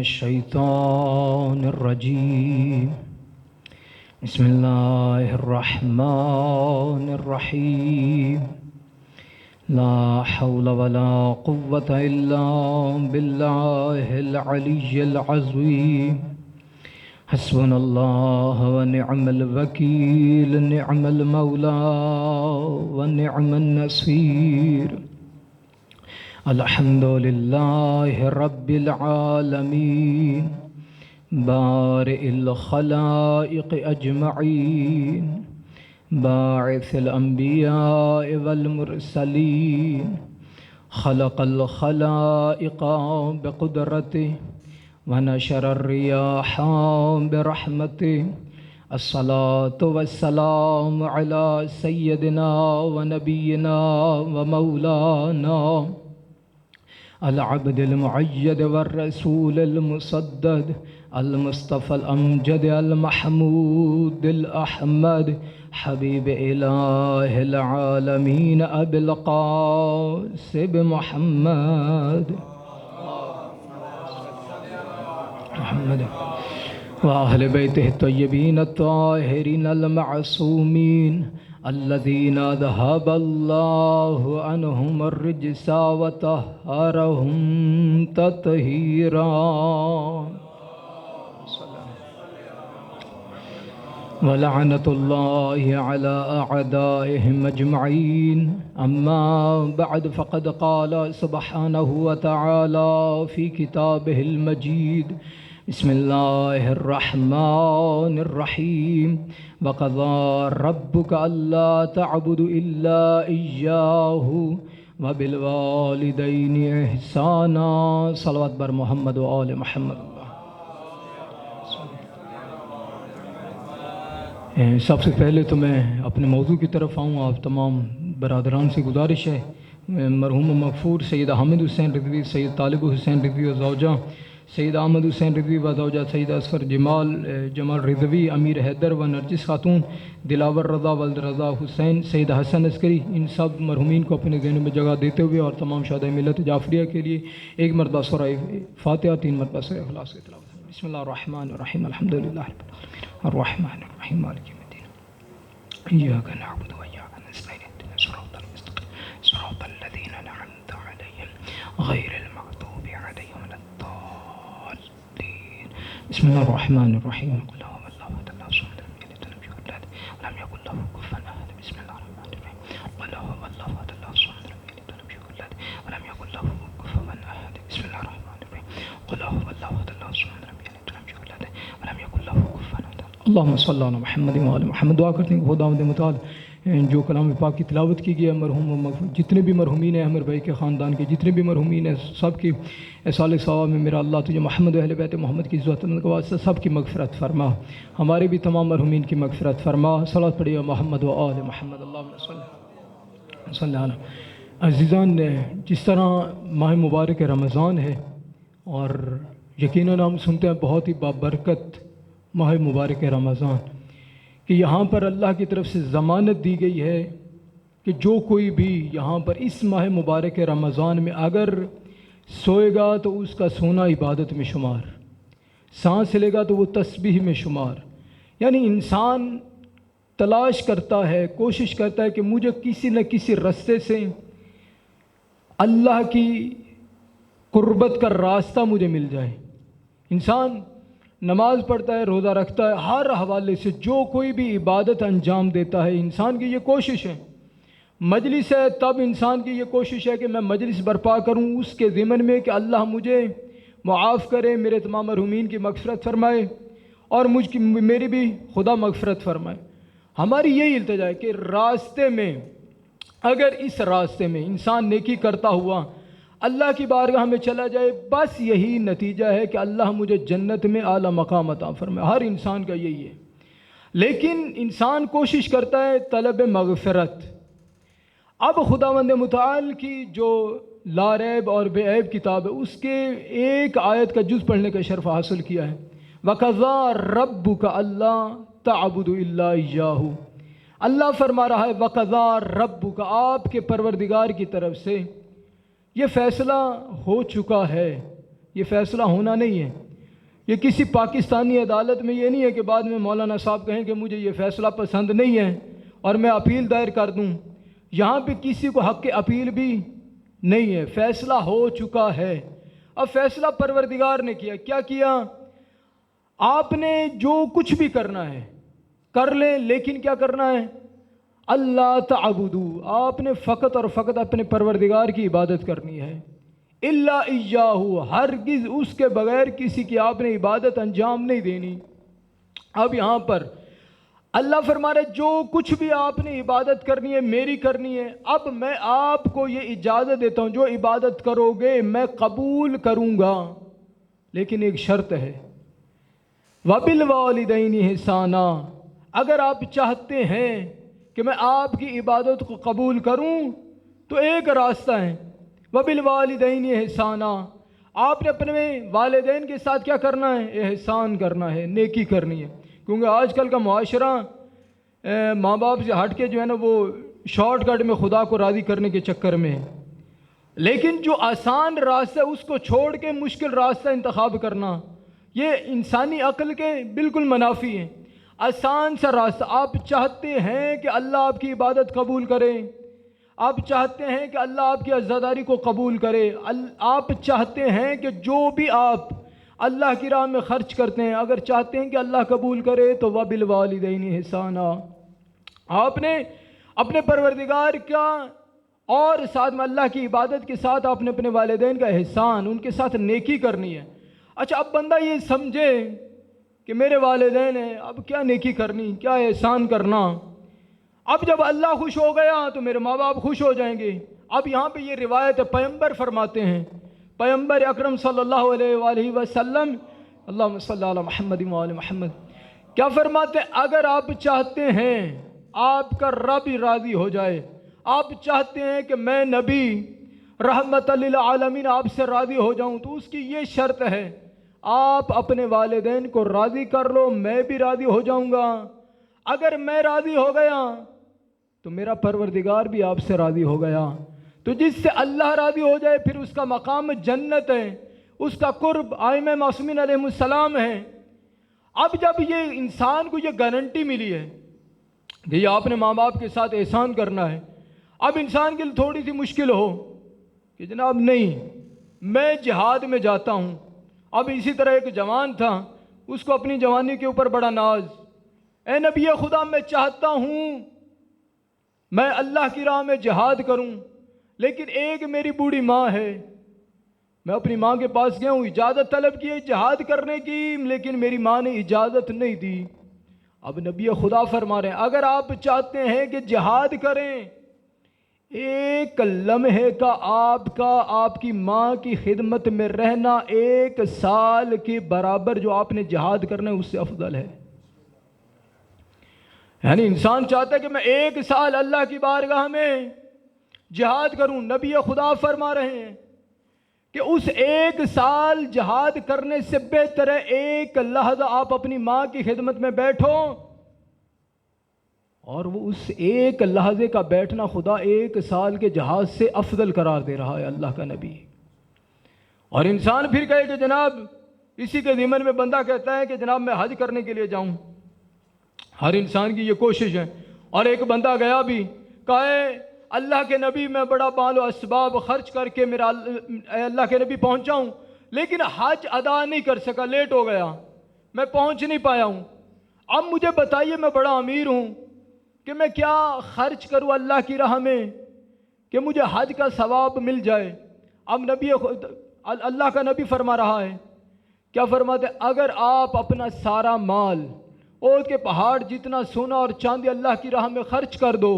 الشیطان الرجیم بسم اللہ الرحمن الرحیم لا حول ولا قوة الا باللہ العلی العظیم حسبنا اللہ ونعم الوکیل نعم المولا ونعم النصیر الحمد للہ رب العالمین بارئ الخلائق اجمعین باعث الانبیاء والمرسلین خلق الخلائق بقدرته ونشر الرياح برحمته الصلاة والسلام على سيدنا ونبينا ومولانا العبد المعيد والرسول المصدد المصطفى الأمجد المحمود الأحمد حبيب إله العالمين أبي القاسم محمد وأهل بيته الطيبين الطاهرين المعصومين الذين ذهب الله عنهم الرجس وطهرهم تطهيرا ولعنة الله على أعدائهم أجمعين أما بعد فقد قال سبحانه وتعالى في كتابه المجيد بسم الله الرحمن الرحيم وقضى ربك ألا تعبدوا إلا إياه وبالوالدين إحسانا صلوات بر محمد وآل محمد. سب سے پہلے تو میں اپنے موضوع کی طرف آؤں. آپ تمام برادران سے گزارش ہے مرحوم مغفور سید حامد حسین رضوی، سید طالب حسین رضوی و زوجہ سید احمد حسین رضوی و زوجہ سید اصفر جمال رضوی، امیر حیدر و نرجس خاتون، دلاور رضا ولد رضا حسین، سید حسن عسکری، ان سب مرحومین کو اپنے ذہنوں میں جگہ دیتے ہوئے اور تمام شہدائے ملت جعفریہ کے لیے ایک مرتبہ سورہ فاتحہ، 3 مرتبہ سورہ اخلاص کی تلاوت. بسم اللہ الرحمن الرحیم الحمد للہ رب العالمین الرحمن الرحیم مالک یوم الدین ایاک نعبد و ایاک نستعین اهدنا الصراط المستقیم صراط الذین انعمت علیہم غیر المغضوب علیہم ولا الضالین. بسم اللہ الرحمن الرحیم قل هو الله احد الله الصمد لم يلد ولم يولد ولم يكن له كفوا احد. بسم الله الرحمن الرحیم قل هو الله احد الله الصمد لم يلد ولم يولد ولم يكن له كفوا احد. بسم الله الرحمن الرحیم قل هو الله احد الله الصمد لم يلد ولم يولد ولم يكن له كفوا احد. اللهم صل على محمد وعلى محمد. دعا کرتے ہیں خداوند متعال جو کلام پاک کی تلاوت کی گئی ہے، مرحوم جتنے بھی مرحومین ہیں احمد بھائی کے خاندان کے جتنے بھی مرحومین ہیں سب کی سال ثواب میں میرا اللہ تجھے محمد و اہل بیت محمد کی عزت کے واسطے سب کی مغفرت فرما، ہمارے بھی تمام مرحومین کی مغفرت فرما. صلوات پڑھیے محمد و آل محمد. اللہم صلی علی. عزیزان، جس طرح ماہ مبارک رمضان ہے اور یقیناً ہم سنتے ہیں بہت ہی بابرکت ماہ مبارک رمضان، کہ یہاں پر اللہ کی طرف سے ضمانت دی گئی ہے کہ جو کوئی بھی یہاں پر اس ماہ مبارک رمضان میں اگر سوئے گا تو اس کا سونا عبادت میں شمار، سانس لے گا تو وہ تسبیح میں شمار. یعنی انسان تلاش کرتا ہے، کوشش کرتا ہے کہ مجھے کسی نہ کسی راستے سے اللہ کی قربت کا راستہ مجھے مل جائے. انسان نماز پڑھتا ہے، روزہ رکھتا ہے، ہر حوالے سے جو کوئی بھی عبادت انجام دیتا ہے انسان کی یہ کوشش ہے. مجلس ہے تب انسان کی یہ کوشش ہے کہ میں مجلس برپا کروں اس کے ضمن میں کہ اللہ مجھے معاف کرے، میرے تمام مرحومین کی مغفرت فرمائے اور میری بھی خدا مغفرت فرمائے. ہماری یہی التجا ہے کہ راستے میں اگر اس راستے میں انسان نیکی کرتا ہوا اللہ کی بارگاہ میں چلا جائے، بس یہی نتیجہ ہے کہ اللہ مجھے جنت میں اعلیٰ مقام عطا فرمائے. ہر انسان کا یہی ہے. لیکن انسان کوشش کرتا ہے طلب مغفرت. اب خداوند متعال کی جو لا ریب اور بے عیب کتاب ہے اس کے ایک آیت کا جز پڑھنے کا شرف حاصل کیا ہے. وَقَضَىٰ رَبُّكَ أَلَّا تَعْبُدُوا إِلَّا إِيَّاهُ. اللہ فرما رہا ہے وَقَضَىٰ رَبُّكَ، آپ کے پروردگار کی طرف سے یہ فیصلہ ہو چکا ہے. یہ فیصلہ ہونا نہیں ہے، یہ کسی پاکستانی عدالت میں یہ نہیں ہے کہ بعد میں مولانا صاحب کہیں کہ مجھے یہ فیصلہ پسند نہیں ہے اور میں اپیل دائر کر دوں. یہاں پہ کسی کو حق اپیل بھی نہیں ہے، فیصلہ ہو چکا ہے. اب فیصلہ پروردگار نے کیا. کیا کیا؟ آپ نے جو کچھ بھی کرنا ہے کر لیں، لیکن کیا کرنا ہے؟ اللہ تعبدو، آپ نے فقط اور فقط اپنے پروردگار کی عبادت کرنی ہے. الا ایاہ، ہرگز اس کے بغیر کسی کی آپ نے عبادت انجام نہیں دینی. اب یہاں پر اللہ فرما رہے جو کچھ بھی آپ نے عبادت کرنی ہے میری کرنی ہے. اب میں آپ کو یہ اجازت دیتا ہوں، جو عبادت کرو گے میں قبول کروں گا، لیکن ایک شرط ہے. وَبِالْوَالِدَيْنِ إِحْسَانًا، اگر آپ چاہتے ہیں کہ میں آپ کی عبادت کو قبول کروں تو ایک راستہ ہے. وَبِالْوَالِدَيْنِ إِحْسَانًا، آپ نے اپنے والدین کے ساتھ کیا کرنا ہے؟ احسان کرنا ہے، نیکی کرنی ہے. کیونکہ آج کل کا معاشرہ ماں باپ سے ہٹ کے جو ہے نا وہ شارٹ کٹ میں خدا کو راضی کرنے کے چکر میں ہے. لیکن جو آسان راستہ ہے اس کو چھوڑ کے مشکل راستہ انتخاب کرنا، یہ انسانی عقل کے بالکل منافی ہے. آسان سا راستہ، آپ چاہتے ہیں کہ اللہ آپ کی عبادت قبول کرے، آپ چاہتے ہیں کہ اللہ آپ کی عزاداری کو قبول کرے، آپ چاہتے ہیں کہ جو بھی آپ اللہ کی راہ میں خرچ کرتے ہیں اگر چاہتے ہیں کہ اللہ قبول کرے تو وَبِالْوَالِدَيْنِ إِحْسَانًا، آپ نے اپنے پروردگار کا اور ساتھ میں اللہ کی عبادت کے ساتھ آپ نے اپنے والدین کا احسان، ان کے ساتھ نیکی کرنی ہے. اچھا اب بندہ یہ سمجھے کہ میرے والدین ہیں، اب کیا نیکی کرنی، کیا احسان کرنا. اب جب اللہ خوش ہو گیا تو میرے ماں باپ خوش ہو جائیں گے. اب یہاں پہ یہ روایت ہے، پیغمبر فرماتے ہیں، پیغمبر اکرم صلی اللہ علیہ وآلہ وسلم، اللہم صلی علی محمد وآل محمد، کیا فرماتے ہیں؟ اگر آپ چاہتے ہیں آپ کا رب راضی ہو جائے، آپ چاہتے ہیں کہ میں نبی رحمت للعالمین آپ سے راضی ہو جاؤں، تو اس کی یہ شرط ہے آپ اپنے والدین کو راضی کر لو، میں بھی راضی ہو جاؤں گا. اگر میں راضی ہو گیا تو میرا پروردگار بھی آپ سے راضی ہو گیا. تو جس سے اللہ راضی ہو جائے پھر اس کا مقام جنت ہے، اس کا قرب ائمہ معصومین علیہ السلام ہے. اب جب یہ انسان کو یہ گارنٹی ملی ہے کہ یہ آپ نے ماں باپ کے ساتھ احسان کرنا ہے، اب انسان کے لیے تھوڑی سی مشکل ہو کہ جناب نہیں میں جہاد میں جاتا ہوں. اب اسی طرح ایک جوان تھا، اس کو اپنی جوانی کے اوپر بڑا ناز، اے نبی خدا میں چاہتا ہوں میں اللہ کی راہ میں جہاد کروں، لیکن ایک میری بوڑھی ماں ہے، میں اپنی ماں کے پاس گیا ہوں، اجازت طلب کی ہے جہاد کرنے کی، لیکن میری ماں نے اجازت نہیں دی. اب نبی خدا فرما رہے ہیں اگر آپ چاہتے ہیں کہ جہاد کریں، ایک لمحے کا آپ کی ماں کی خدمت میں رہنا 1 سال کے برابر جو آپ نے جہاد کرنا ہے اس سے افضل ہے. یعنی انسان چاہتا ہے کہ میں 1 سال اللہ کی بارگاہ میں جہاد کروں. نبی خدا فرما رہے ہیں کہ اس 1 سال جہاد کرنے سے بہتر ہے 1 لحظہ آپ اپنی ماں کی خدمت میں بیٹھو، اور وہ اس 1 لحظے کا بیٹھنا خدا 1 سال کے جہاد سے افضل قرار دے رہا ہے اللہ کا نبی. اور انسان پھر کہے کہ جناب اسی کے ضمن میں بندہ کہتا ہے کہ جناب میں حج کرنے کے لیے جاؤں. ہر انسان کی یہ کوشش ہے. اور ایک بندہ گیا بھی، کہے اللہ کے نبی میں بڑا مال و اسباب خرچ کر کے میرا اللہ کے نبی پہنچا ہوں، لیکن حج ادا نہیں کر سکا، لیٹ ہو گیا، میں پہنچ نہیں پایا ہوں. اب مجھے بتائیے میں بڑا امیر ہوں کہ میں کیا خرچ کروں اللہ کی راہ میں کہ مجھے حج کا ثواب مل جائے. اب اللہ کا نبی فرما رہا ہے، کیا فرماتے ہیں؟ اگر آپ اپنا سارا مال احد کے پہاڑ جتنا سونا اور چاندی اللہ کی راہ میں خرچ کر دو،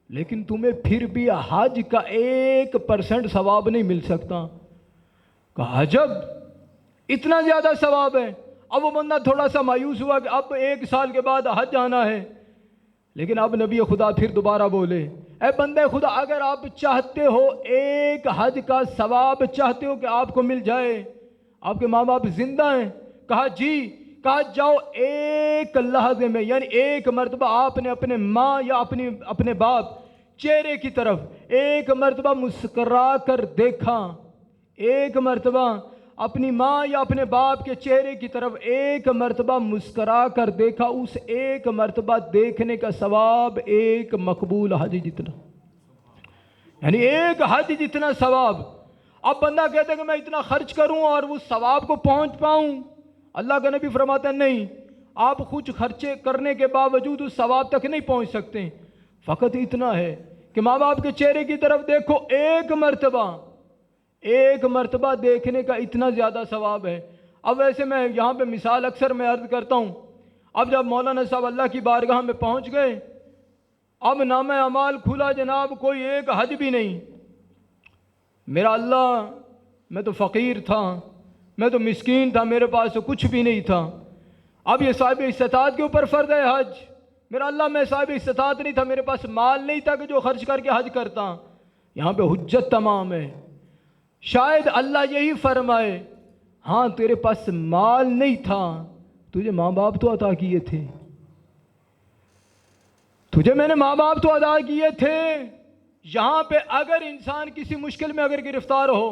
لیکن تمہیں پھر بھی حج کا 1% ثواب نہیں مل سکتا. کہا عجب اتنا زیادہ ثواب ہے. اب وہ بندہ تھوڑا سا مایوس ہوا کہ اب 1 سال کے بعد حج آنا ہے. لیکن اب نبی خدا پھر دوبارہ بولے، اے بندے خدا اگر آپ چاہتے ہو 1 حج کا ثواب چاہتے ہو کہ آپ کو مل جائے، آپ کے ماں باپ زندہ ہیں؟ کہا جی. کہا جاؤ 1 لحظے میں، یعنی 1 مرتبہ آپ نے اپنے ماں یا اپنے باپ چہرے کی طرف 1 مرتبہ مسکرا کر دیکھا، 1 مرتبہ اپنی ماں یا اپنے باپ کے چہرے کی طرف ایک مرتبہ مسکرا کر دیکھا، اس ایک مرتبہ دیکھنے کا ثواب ایک مقبول حج جتنا، یعنی ایک حج جتنا ثواب۔ اب بندہ کہتا ہے کہ میں اتنا خرچ کروں اور اس ثواب کو پہنچ پاؤں، اللہ کا نبی فرماتا ہے نہیں، آپ کچھ خرچے کرنے کے باوجود اس ثواب تک نہیں پہنچ سکتے، فقط اتنا ہے کہ ماں باپ کے چہرے کی طرف دیکھو ایک مرتبہ دیکھنے کا اتنا زیادہ ثواب ہے۔ اب ویسے میں یہاں پہ مثال اکثر میں عرض کرتا ہوں، اب جب مولانا صاحب اللہ کی بارگاہ میں پہنچ گئے، اب نامہ اعمال کھلا جناب، کوئی ایک حج بھی نہیں۔ میرا اللہ، میں تو فقیر تھا، میں تو مسکین تھا، میرے پاس تو کچھ بھی نہیں تھا۔ اب یہ صاحب استطاعت کے اوپر فرض ہے حج، میرا اللہ میں صاحب استطاعت نہیں تھا، میرے پاس مال نہیں تھا کہ جو خرچ کر کے حج کرتا۔ یہاں پہ حجت تمام ہے۔ شاید اللہ یہی فرمائے، ہاں تیرے پاس مال نہیں تھا، تجھے ماں باپ تو عطا کیے تھے، تجھے میں نے ماں باپ تو عطا کیے تھے۔ یہاں پہ اگر انسان کسی مشکل میں اگر گرفتار ہو،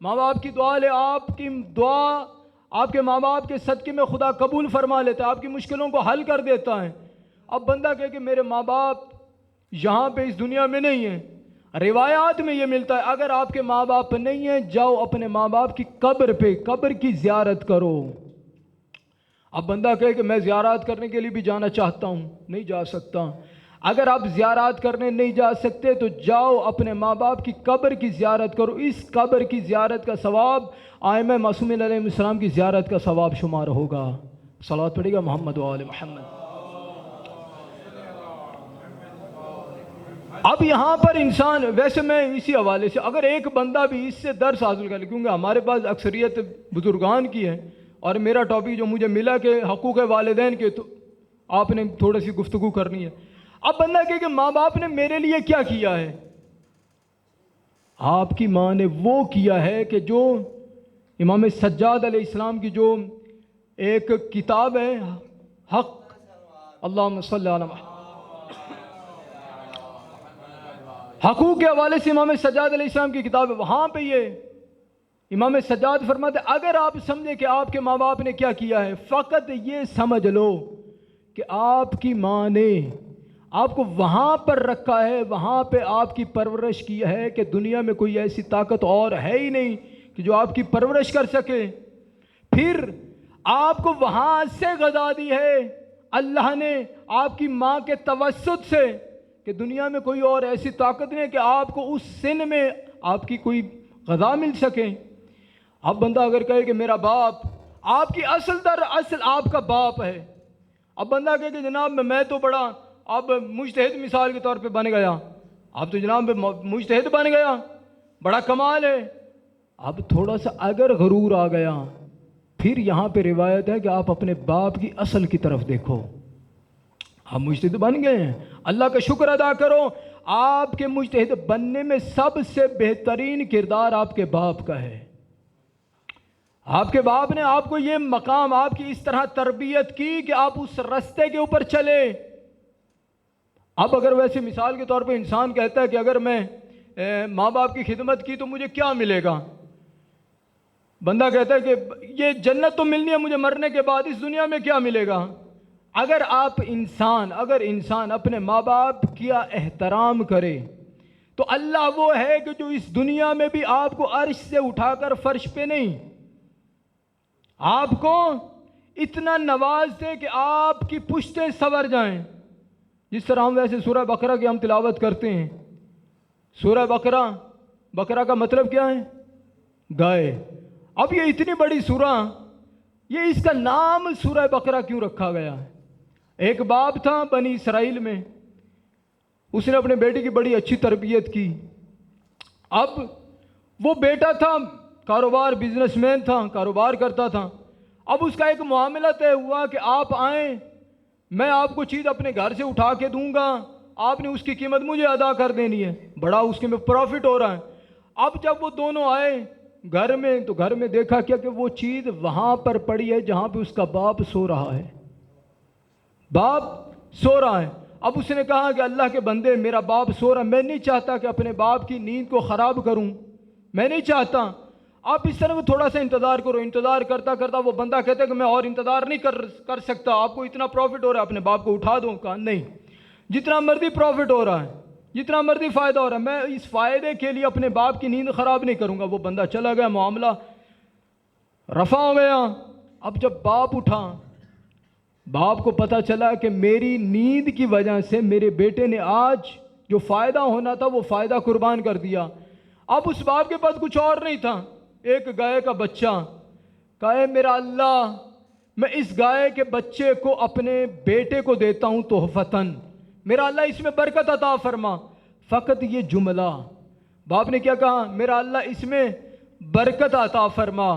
ماں باپ کی دعا لے، آپ کی دعا آپ کے ماں باپ کے صدقے میں خدا قبول فرما لیتا ہے، آپ کی مشکلوں کو حل کر دیتا ہے۔ اب بندہ کہے کہ میرے ماں باپ یہاں پہ اس دنیا میں نہیں ہیں، روایات میں یہ ملتا ہے اگر آپ کے ماں باپ نہیں ہیں، جاؤ اپنے ماں باپ کی قبر پہ، قبر کی زیارت کرو۔ اب بندہ کہے کہ میں زیارات کرنے کے لیے بھی جانا چاہتا ہوں، نہیں جا سکتا۔ اگر آپ زیارات کرنے نہیں جا سکتے تو جاؤ اپنے ماں باپ کی قبر کی زیارت کرو، اس قبر کی زیارت کا ثواب ائمہ معصومین علیہ السلام کی زیارت کا ثواب شمار ہوگا۔ صلوات پڑھے گا محمد و آل محمد۔ اب یہاں پر انسان، ویسے میں اسی حوالے سے اگر ایک بندہ بھی اس سے درس حاصل کر لے، کیونکہ ہمارے پاس اکثریت بزرگان کی ہے اور میرا ٹاپک جو مجھے ملا کہ حقوق والدین کے، تو آپ نے تھوڑی سی گفتگو کرنی ہے۔ اب بندہ کہے کہ ماں باپ نے میرے لیے کیا کیا ہے؟ آپ کی ماں نے وہ کیا ہے کہ جو امام سجاد علیہ السلام کی جو ایک کتاب ہے حق، اللہم صلی علی محمد، حقوق کے حوالے سے امام سجاد علیہ السلام کی کتاب ہے، وہاں پہ یہ امام سجاد فرماتے اگر آپ سمجھے کہ آپ کے ماں باپ نے کیا کیا ہے، فقط یہ سمجھ لو کہ آپ کی ماں نے آپ کو وہاں پر رکھا ہے، وہاں پہ آپ کی پرورش کی ہے کہ دنیا میں کوئی ایسی طاقت اور ہے ہی نہیں کہ جو آپ کی پرورش کر سکے۔ پھر آپ کو وہاں سے غذا دی ہے اللہ نے آپ کی ماں کے توسط سے کہ دنیا میں کوئی اور ایسی طاقت نہیں کہ آپ کو اس سن میں آپ کی کوئی غذا مل سکے۔ اب بندہ اگر کہے کہ میرا باپ، آپ کی اصل در اصل آپ کا باپ ہے۔ اب بندہ کہے کہ جناب میں تو بڑا اب مجتہد مثال کے طور پہ بن گیا، اب تو جناب مجتہد بن گیا، بڑا کمال ہے۔ اب تھوڑا سا اگر غرور آ گیا، پھر یہاں پہ روایت ہے کہ آپ اپنے باپ کی اصل کی طرف دیکھو، آپ مجتہد بن گئے ہیں، اللہ کا شکر ادا کرو، آپ کے مجتہد بننے میں سب سے بہترین کردار آپ کے باپ کا ہے۔ آپ کے باپ نے آپ کو یہ مقام، آپ کی اس طرح تربیت کی کہ آپ اس رستے کے اوپر چلے۔ اب اگر ویسے مثال کے طور پہ انسان کہتا ہے کہ اگر میں ماں باپ کی خدمت کی تو مجھے کیا ملے گا، بندہ کہتا ہے کہ یہ جنت تو ملنی ہے مجھے مرنے کے بعد، اس دنیا میں کیا ملے گا؟ اگر انسان اپنے ماں باپ کیا احترام کرے تو اللہ وہ ہے کہ جو اس دنیا میں بھی آپ کو عرش سے اٹھا کر فرش پہ نہیں، آپ کو اتنا نواز دے کہ آپ کی پشتیں سنور جائیں۔ جس طرح ہم ویسے سورہ بقرہ کی ہم تلاوت کرتے ہیں، سورہ بقرہ کا مطلب کیا ہے؟ گائے۔ اب یہ اتنی بڑی سورہ، یہ اس کا نام سورہ بقرہ کیوں رکھا گیا ہے؟ ایک باپ تھا بنی اسرائیل میں، اس نے اپنے بیٹے کی بڑی اچھی تربیت کی۔ اب وہ بیٹا تھا کاروبار، بزنس مین تھا، کاروبار کرتا تھا۔ اب اس کا ایک معاملہ طے ہوا کہ آپ آئیں، میں آپ کو چیز اپنے گھر سے اٹھا کے دوں گا، آپ نے اس کی قیمت مجھے ادا کر دینی ہے، بڑا اس کے میں پروفٹ ہو رہا ہے۔ اب جب وہ دونوں آئے گھر میں تو گھر میں دیکھا کیا کہ وہ چیز وہاں پر پڑی ہے جہاں پہ اس کا باپ سو رہا ہے، باپ سو رہا ہے۔ اب اس نے کہا کہ اللہ کے بندے میرا باپ سو رہا ہے، میں نہیں چاہتا کہ اپنے باپ کی نیند کو خراب کروں، میں نہیں چاہتا۔ آپ اس طرح تھوڑا سا انتظار کرو، انتظار کرتا کرتا وہ بندہ کہتا ہے کہ میں اور انتظار نہیں کر سکتا، آپ کو اتنا پروفٹ ہو رہا ہے، اپنے باپ کو اٹھا دوں؟ کہا نہیں، جتنا مرضی پروفٹ ہو رہا ہے، جتنا مرضی فائدہ ہو رہا ہے، میں اس فائدے کے لیے اپنے باپ کی نیند خراب نہیں کروں گا۔ وہ بندہ چلا گیا، معاملہ رفع ہو گیا۔ اب جب باپ اٹھا، باپ کو پتہ چلا کہ میری نیند کی وجہ سے میرے بیٹے نے آج جو فائدہ ہونا تھا وہ فائدہ قربان کر دیا۔ اب اس باپ کے پاس کچھ اور نہیں تھا، ایک گائے کا بچہ۔ کہے میرا اللہ، میں اس گائے کے بچے کو اپنے بیٹے کو دیتا ہوں تحفتاً، میرا اللہ اس میں برکت عطا فرما۔ فقط یہ جملہ باپ نے کیا کہا؟ میرا اللہ اس میں برکت عطا فرما۔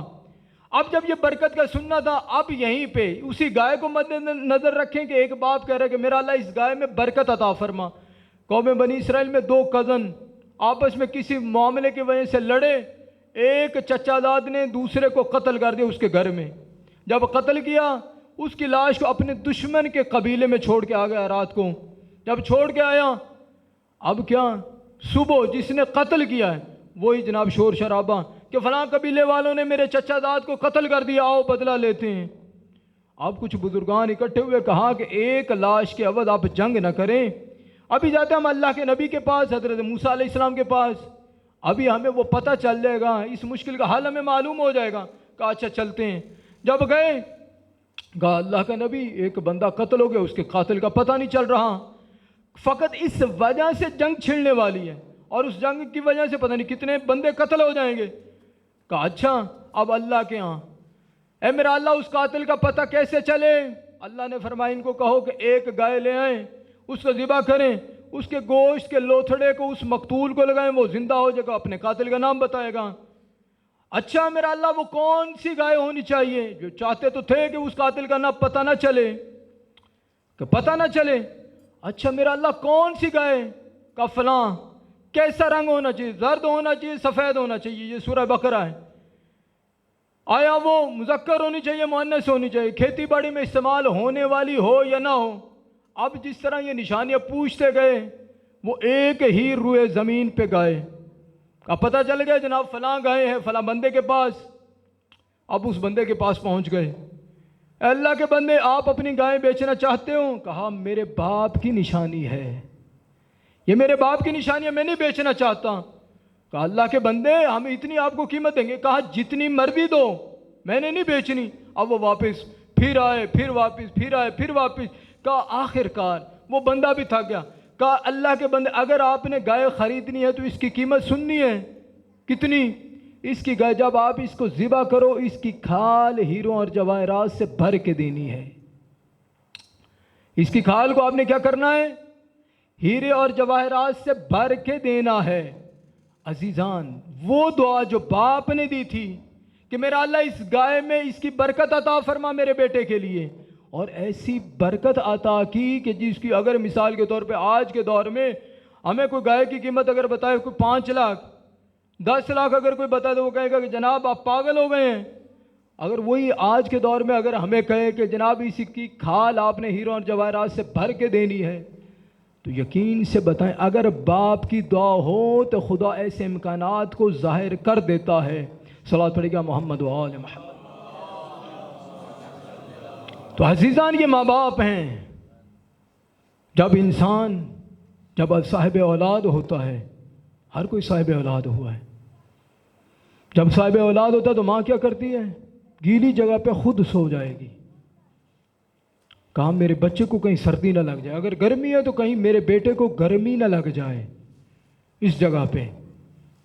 اب جب یہ برکت کا سننا تھا، اب یہیں پہ اسی گائے کو مد نظر رکھیں کہ ایک باپ کہہ رہا ہے کہ میرا اللہ اس گائے میں برکت عطا فرما۔ قوم بنی اسرائیل میں دو کزن آپس میں کسی معاملے کی وجہ سے لڑے، ایک چچا داد نے دوسرے کو قتل کر دیا اس کے گھر میں۔ جب قتل کیا، اس کی لاش کو اپنے دشمن کے قبیلے میں چھوڑ کے آ گیا رات کو۔ جب چھوڑ کے آیا، اب کیا، صبح جس نے قتل کیا ہے وہی جناب شور شرابہ کہ فلاں قبیلے والوں نے میرے چچا داد کو قتل کر دیا، آؤ بدلہ لیتے ہیں۔ اب کچھ بزرگان اکٹھے ہوئے، کہا کہ ایک لاش کے عوض آپ جنگ نہ کریں، ابھی جاتے ہم اللہ کے نبی کے پاس، حضرت موسیٰ علیہ السلام کے پاس، ابھی ہمیں وہ پتہ چل جائے گا، اس مشکل کا حل ہمیں معلوم ہو جائے گا۔ کہا اچھا چلتے ہیں۔ جب گئے، کہا اللہ کا نبی ایک بندہ قتل ہو گیا، اس کے قاتل کا پتہ نہیں چل رہا، فقط اس وجہ سے جنگ چھڑنے والی ہے، اور اس جنگ کی وجہ سے پتہ نہیں کتنے بندے قتل ہو جائیں گے۔ کہا اچھا اب اللہ کے ہاں، اے میرا اللہ اس قاتل کا پتہ کیسے چلے؟ اللہ نے فرمایا ان کو کہو کہ ایک گائے لے آئیں، اس کو ذبح کریں، اس کے گوشت کے لوتھڑے کو اس مقتول کو لگائیں، وہ زندہ ہو جائے گا، اپنے قاتل کا نام بتائے گا۔ اچھا میرا اللہ وہ کون سی گائے ہونی چاہیے؟ جو چاہتے تو تھے کہ اس قاتل کا نام پتہ نہ چلے، کہ پتہ نہ چلے۔ اچھا میرا اللہ کون سی گائے؟ کا فلاں۔ کیسا رنگ ہونا چاہیے؟ زرد ہونا چاہیے، سفید ہونا چاہیے؟ یہ سورہ بقرہ ہے۔ آیا وہ مذکر ہونی چاہیے، مؤنث ہونی چاہیے؟ کھیتی باڑی میں استعمال ہونے والی ہو یا نہ ہو؟ اب جس طرح یہ نشانیاں پوچھتے گئے، وہ ایک ہی روئے زمین پہ گائے کا پتہ چل گیا جناب فلاں گائے ہیں فلاں بندے کے پاس۔ اب اس بندے کے پاس پہنچ گئے، اے اللہ کے بندے آپ اپنی گائے بیچنا چاہتے ہو؟ کہا میرے باپ کی نشانی ہے، یہ میرے باپ کی نشانی ہے، میں نہیں بیچنا چاہتا۔ کہا اللہ کے بندے ہم اتنی آپ کو قیمت دیں گے؟ کہا جتنی مرضی دو، میں نے نہیں بیچنی۔ اب وہ واپس پھر آئے، پھر واپس، پھر آئے، پھر واپس۔ کہا آخر کار وہ بندہ بھی تھک گیا۔ کہا اللہ کے بندے اگر آپ نے گائے خریدنی ہے تو اس کی قیمت سننی ہے کتنی؟ اس کی گائے جب آپ اس کو ذبح کرو، اس کی کھال ہیروں اور جواہرات سے بھر کے دینی ہے۔ اس کی کھال کو آپ نے کیا کرنا ہے؟ ہیرے اور جواہرات سے بھر کے دینا ہے۔ عزیزان وہ دعا جو باپ نے دی تھی کہ میرا اللہ اس گائے میں اس کی برکت عطا فرما میرے بیٹے کے لیے، اور ایسی برکت عطا کی کہ جس کی اگر مثال کے طور پہ آج کے دور میں ہمیں کوئی گائے کی قیمت اگر بتائے کوئی 5 لاکھ 10 لاکھ اگر کوئی بتائے تو وہ کہے گا کہ جناب آپ پاگل ہو گئے ہیں۔ اگر وہی آج کے دور میں اگر ہمیں کہے کہ جناب اس کی کھال آپ نے ہیروں اور جواہرات سے بھر کے دینی ہے، تو یقین سے بتائیں اگر باپ کی دعا ہو تو خدا ایسے امکانات کو ظاہر کر دیتا ہے۔ صلوات پڑھیے گا محمد و آل محمد۔ تو عزیزان یہ ماں باپ ہیں، جب انسان جب صاحب اولاد ہوتا ہے، ہر کوئی صاحب اولاد ہوا ہے، جب صاحب اولاد ہوتا ہے تو ماں کیا کرتی ہے؟ گیلی جگہ پہ خود سو جائے گی، کہا میرے بچے کو کہیں سردی نہ لگ جائے، اگر گرمی ہے تو کہیں میرے بیٹے کو گرمی نہ لگ جائے اس جگہ پہ۔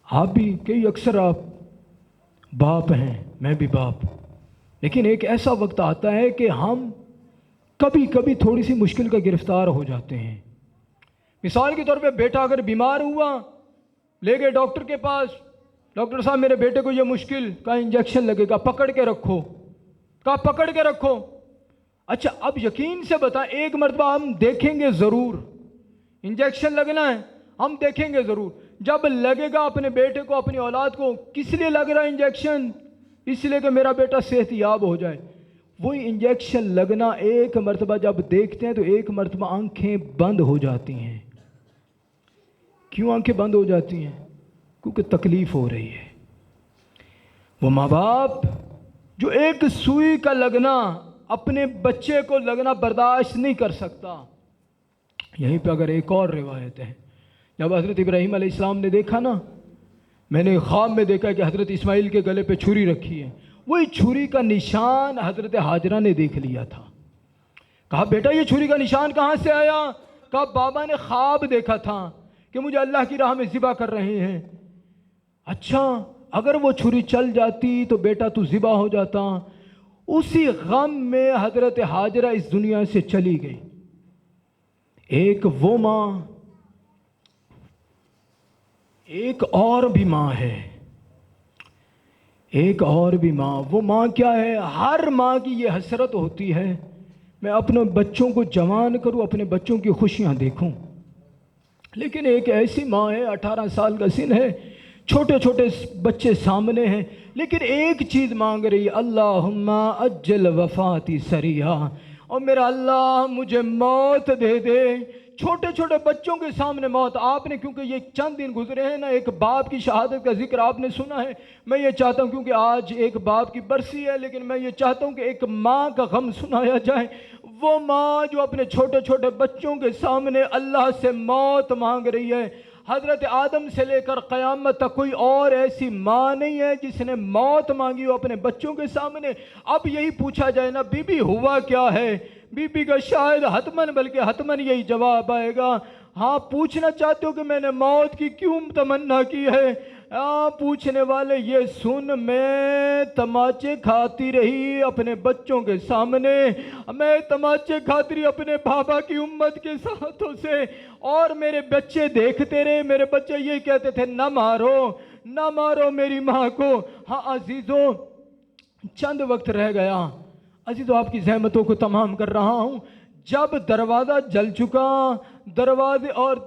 آپ بھی کئی اکثر آپ باپ ہیں، میں بھی باپ، لیکن ایک ایسا وقت آتا ہے کہ ہم کبھی کبھی تھوڑی سی مشکل کا گرفتار ہو جاتے ہیں۔ مثال کے طور پہ بیٹا اگر بیمار ہوا، لے گئے ڈاکٹر کے پاس، ڈاکٹر صاحب میرے بیٹے کو یہ مشکل کا انجیکشن لگے گا، پکڑ کے رکھو، کہا پکڑ کے رکھو۔ اچھا اب یقین سے بتائیں ایک مرتبہ ہم دیکھیں گے ضرور، انجیکشن لگنا ہے ہم دیکھیں گے ضرور، جب لگے گا اپنے بیٹے کو اپنی اولاد کو کس لیے لگ رہا ہے انجیکشن؟ اس لیے کہ میرا بیٹا صحت یاب ہو جائے۔ وہی انجیکشن لگنا ایک مرتبہ جب دیکھتے ہیں تو ایک مرتبہ آنکھیں بند ہو جاتی ہیں۔ کیوں آنکھیں بند ہو جاتی ہیں؟ کیونکہ تکلیف ہو رہی ہے۔ وہ ماں باپ جو ایک سوئی کا لگنا اپنے بچے کو لگنا برداشت نہیں کر سکتا. یہیں پہ اگر ایک اور روایت ہے، جب حضرت ابراہیم علیہ السلام نے دیکھا نا، میں نے خواب میں دیکھا کہ حضرت اسماعیل کے گلے پہ چھری رکھی ہے، وہی چھری کا نشان حضرت ہاجرہ نے دیکھ لیا تھا. کہا بیٹا یہ چھری کا نشان کہاں سے آیا؟ کہا بابا نے خواب دیکھا تھا کہ مجھے اللہ کی راہ میں ذبح کر رہے ہیں. اچھا اگر وہ چھری چل جاتی تو بیٹا تو ذبح ہو جاتا. اسی غم میں حضرت ہاجرہ اس دنیا سے چلی گئی. ایک وہ ماں، ایک اور بھی ماں ہے، ایک اور بھی ماں. وہ ماں کیا ہے؟ ہر ماں کی یہ حسرت ہوتی ہے میں اپنے بچوں کو جوان کروں، اپنے بچوں کی خوشیاں دیکھوں. لیکن ایک ایسی ماں ہے، 18 سال کا سن ہے، چھوٹے چھوٹے بچے سامنے ہیں، لیکن ایک چیز مانگ رہی ہے، اللہم اجل وفاتی سریعا، اور میرا اللہ مجھے موت دے دے. چھوٹے چھوٹے بچوں کے سامنے موت. آپ نے کیونکہ یہ چند دن گزرے ہیں نا، ایک باپ کی شہادت کا ذکر آپ نے سنا ہے. میں یہ چاہتا ہوں کیونکہ آج ایک باپ کی برسی ہے، لیکن میں یہ چاہتا ہوں کہ ایک ماں کا غم سنایا جائے. وہ ماں جو اپنے چھوٹے چھوٹے بچوں کے سامنے اللہ سے موت مانگ رہی ہے. حضرت آدم سے لے کر قیامت تک کوئی اور ایسی ماں نہیں ہے جس نے موت مانگی ہو اپنے بچوں کے سامنے. اب یہی پوچھا جائے نا، بی بی ہوا کیا ہے؟ بی بی کا شاید حتماً بلکہ حتماً یہی جواب آئے گا، ہاں پوچھنا چاہتے ہو کہ میں نے موت کی کیوں تمنا کی ہے؟ پوچھنے والے یہ سن، میں تماچے کھاتی رہی اپنے بچوں کے سامنے، میں تماچے کھاتی رہی اپنے بابا کی امت کے ساتھوں سے، اور میرے بچے دیکھتے رہے. میرے بچے یہ کہتے تھے نہ مارو نہ مارو میری ماں کو. ہاں عزیزوں چند وقت رہ گیا، عزیزوں آپ کی زحمتوں کو تمام کر رہا ہوں. جب دروازہ جل چکا، دروازے اور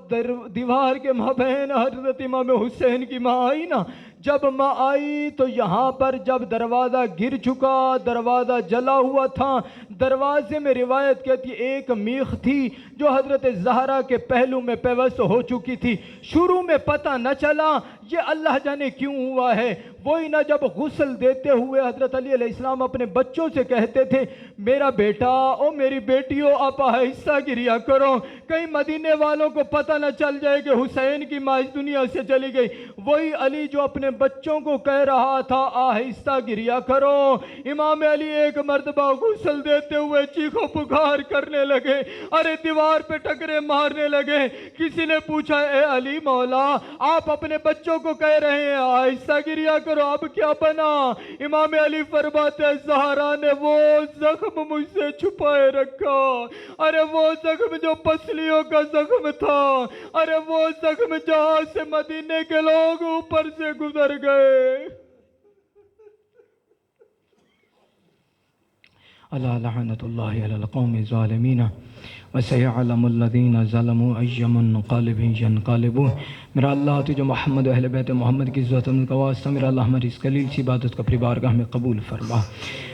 دیوار کے مابین حضرت امام حسین کی ماں آئی نا، جب ماں آئی تو یہاں پر جب دروازہ گر چکا، دروازہ جلا ہوا تھا، دروازے میں روایت کہتی ایک میخ تھی جو حضرت زہرا کے پہلو میں پیوست ہو چکی تھی. شروع میں پتہ نہ چلا یہ اللہ جانے کیوں ہوا ہے. وہی نہ جب غسل دیتے ہوئے حضرت علی علیہ السلام اپنے بچوں سے کہتے تھے میرا بیٹا او میری بیٹیوں آپ آہستہ گریا کرو، کہیں مدینے والوں کو پتہ نہ چل جائے کہ حسین کی ماں اس دنیا سے چلی گئی. وہی علی جو اپنے بچوں کو کہہ رہا تھا آہستہ گریا کرو، امام علی ایک مرتبہ غسل دیتے ہوئے چیخو پکار کرنے لگے، ارے دیوار پہ ٹکرے مارنے لگے. کسی نے پوچھا اے علی مولا آپ اپنے بچوں کو کہہ رہے ہیں آہستہ گریا کرو، اب کیا بنا؟ امام علی فرماتے ہیں زہرا نے وہ زخم مجھ سے چھپائے رکھا، ارے وہ زخم جو پسلیوں کا زخم تھا، ارے وہ زخم جہاں سے مدینے کے لوگ اوپر سے گزر گئے. اللہ لعنت اللہ علی القوم الظالمین وسيعلم الذين ظلموا أي منقلب ينقلبون. میرا اللہ تو جو محمد و اہل بیت محمد کی عزت کا واسطہ، میرا اللہ ہماری اس قلیل سی عبادت کو اپنی بارگاہ میں قبول فرما.